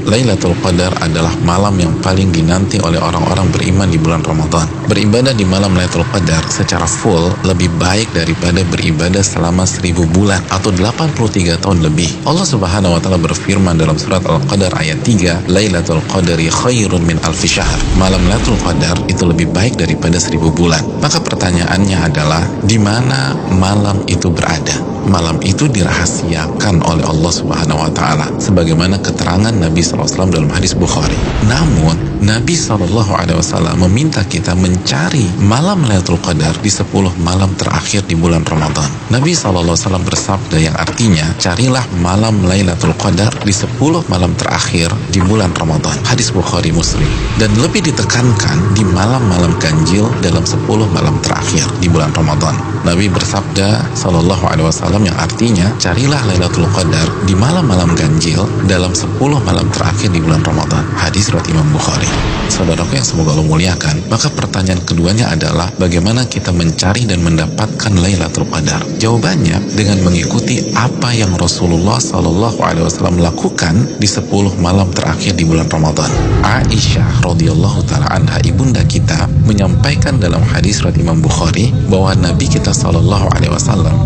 Lailatul Qadar adalah malam yang paling dinanti oleh orang-orang beriman di bulan Ramadan. Beribadah di malam Lailatul Qadar secara full lebih baik daripada beribadah selama 1000 bulan atau 83 tahun lebih. Allah Subhanahu wa taala berfirman dalam surat Al-Qadar ayat 3, Lailatul Qadari khairun min alfi syahr. Malam Lailatul Qadar itu lebih baik daripada 1000 bulan. Maka pertanyaannya adalah, di mana malam itu berada? Malam itu dirahasiakan oleh Allah Subhanahu wa taala sebagaimana keterangan Nabi SAW dalam hadis Bukhari. Namun Nabi SAW meminta kita mencari malam Lailatul Qadar di 10 malam terakhir di bulan Ramadan. Nabi SAW bersabda yang artinya, carilah malam Lailatul Qadar di 10 malam terakhir di bulan Ramadan. Hadis Bukhari Muslim. Dan lebih ditekankan di malam-malam ganjil dalam 10 malam terakhir di bulan Ramadan. Nabi bersabda SAW yang artinya, carilah Lailatul Qadar di malam-malam ganjil dalam 10 malam terakhir di bulan Ramadan. Hadis riwayat Imam Bukhari. Saudaraku yang semoga Allah muliakan, maka pertanyaan keduanya adalah bagaimana kita mencari dan mendapatkan Lailatul Qadar? Jawabannya dengan mengikuti apa yang Rasulullah SAW lakukan di 10 malam terakhir di bulan Ramadan. Aisyah radhiyallahu taala anha, ibunda kita, menyampaikan dalam hadis riwayat Imam Bukhari bahwa Nabi kita SAW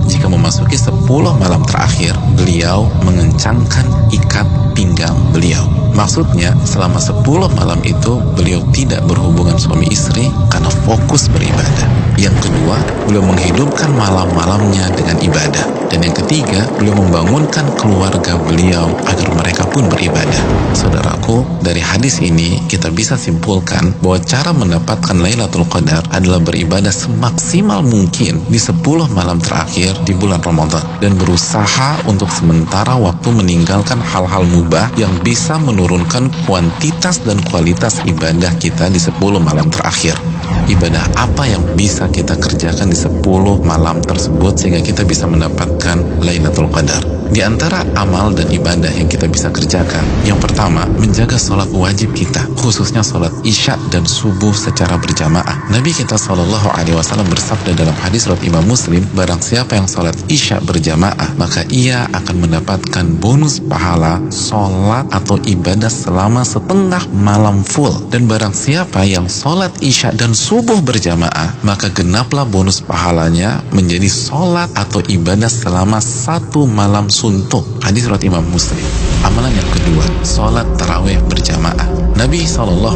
jika memasuki 10 malam terakhir, beliau mengencangkan ikat pinggang beliau. Maksudnya selama 10 malam itu beliau tidak berhubungan suami istri karena fokus beribadah. Yang kedua, beliau menghidupkan malam-malamnya dengan ibadah. Dan yang ketiga, beliau membangunkan keluarga beliau agar mereka pun beribadah. Saudaraku, dari hadis ini kita bisa simpulkan bahwa cara mendapatkan Lailatul Qadar adalah beribadah semaksimal mungkin di 10 malam terakhir di bulan Ramadan dan berusaha untuk sementara waktu meninggalkan hal-hal mubah yang bisa menurunkan kuantitas dan kualitas ibadah kita di 10 malam terakhir. Ibadah apa yang bisa kita kerjakan di 10 malam tersebut sehingga kita bisa mendapatkan Lailatul Qadar? Di antara amal dan ibadah yang kita bisa kerjakan, yang pertama, menjaga sholat wajib kita, khususnya sholat isya dan subuh secara berjamaah. Nabi kita SAW bersabda dalam hadis riwayat Imam Muslim, barang siapa yang sholat isya berjamaah, maka ia akan mendapatkan bonus pahala sholat atau ibadah selama setengah malam full. Dan barang siapa yang sholat isya dan subuh berjamaah, maka genaplah bonus pahalanya menjadi sholat atau ibadah selama 1 malam suntuk. Hadis riwayat Imam Muslim. Amalan yang kedua, sholat tarawih berjamaah. Nabi SAW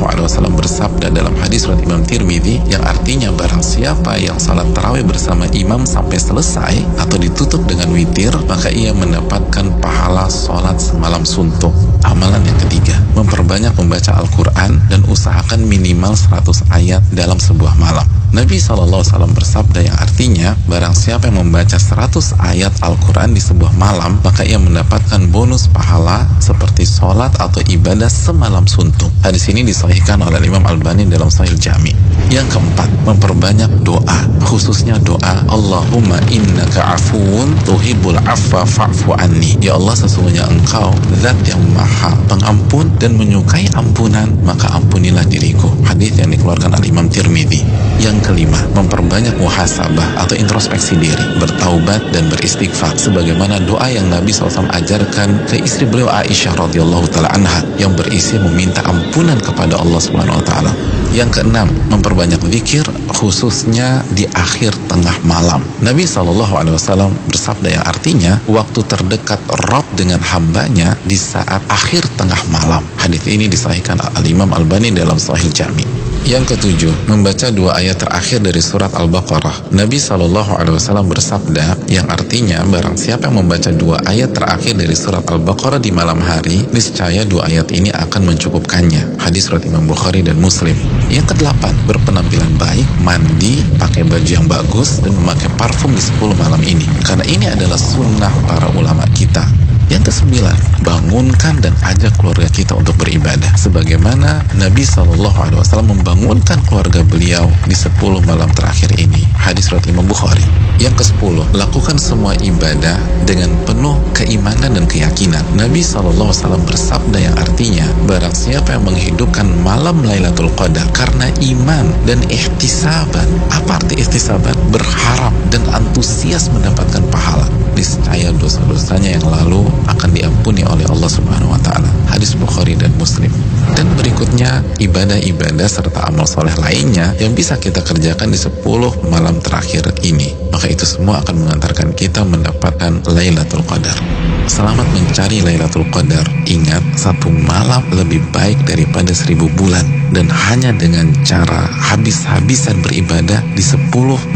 bersabda dalam hadis riwayat Imam Tirmidzi yang artinya barang siapa yang sholat tarawih bersama imam sampai selesai atau ditutup dengan witir, maka ia mendapatkan pahala sholat semalam suntuk. Amalan yang ketiga, memperbanyak membaca Al-Quran dan usahakan minimal 100 ayat dalam sebuah malam. Nabi SAW bersabda yang artinya barang siapa yang membaca 100 ayat Al-Quran di sebuah malam, maka ia mendapatkan bonus pahala seperti sholat atau ibadah semalam suntuk. Hadis ini disahihkan oleh Imam Albani dalam Sahih Jami. Yang keempat, memperbanyak doa, khususnya doa Allahumma innaka afuun tuhibbul afwa fa'fu anni. Ya Allah, sesungguhnya engkau zat yang maha pengampun dan menyukai ampunan, maka ampunilah diriku. Hadis yang dikeluarkan oleh Imam Tirmidzi. Yang kelima, memperbanyak muhasabah atau introspeksi diri, bertaubat dan beristighfar sebagaimana doa yang Nabi SAW ajarkan ke istri beliau Aisyah radhiyallahu taala anha yang berisi meminta ampunan kepada Allah Subhanahu wa taala. Yang keenam, memperbanyak zikir khususnya di akhir tengah malam. Nabi SAW bersabda yang artinya waktu terdekat Rabb dengan hambanya di saat akhir tengah malam. Hadis ini disahihkan Al-Imam Albani dalam Sahih Jami. Yang ketujuh, membaca 2 ayat terakhir dari surat Al-Baqarah. Nabi SAW bersabda yang artinya barang siapa yang membaca 2 ayat terakhir dari surat Al-Baqarah di malam hari, niscaya 2 ayat ini akan mencukupkannya. Hadis riwayat Imam Bukhari dan Muslim. Yang kedelapan, berpenampilan baik, mandi, pakai baju yang bagus, dan memakai parfum di 10 malam ini. Karena ini adalah sunnah para ulama kita. Yang kesembilan, bangunkan dan ajak keluarga kita untuk beribadah sebagaimana Nabi SAW membangunkan keluarga beliau di 10 malam terakhir ini. Hadis riwayat Imam Bukhari. Yang ke-10, lakukan semua ibadah dengan penuh keimanan dan keyakinan. Nabi SAW bersabda yang artinya, barang siapa yang menghidupkan malam Lailatul Qadar karena iman dan ihtisaban. Apa arti ihtisaban? Berharap dan antusias mendapatkan pahala, niscaya dosa-dosanya yang lalu akan diampuni oleh Allah Subhanahu wa taala. Hadis Bukhari dan Muslim. Dan berikutnya ibadah-ibadah serta amal soleh lainnya yang bisa kita kerjakan di 10 malam terakhir ini. Maka itu semua akan mengantarkan kita mendapatkan Lailatul Qadar. Selamat mencari Lailatul Qadar. Ingat, 1 malam lebih baik daripada 1000 bulan. Dan hanya dengan cara habis-habisan beribadah di 10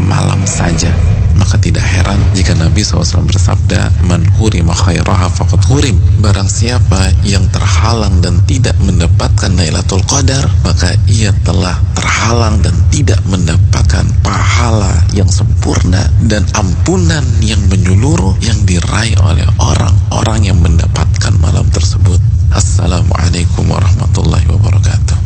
malam saja. Maka tidak heran jika Nabi SAW bersabda, man hurima khairaha faqad hurim. Barang siapa yang terhalang dan tidak mendapatkan Lailatul Qadar, maka ia telah terhalang dan tidak mendapatkan pahala yang sempurna dan ampunan yang menyeluruh yang diraih oleh orang-orang yang mendapatkan malam tersebut. Assalamualaikum warahmatullahi wabarakatuh.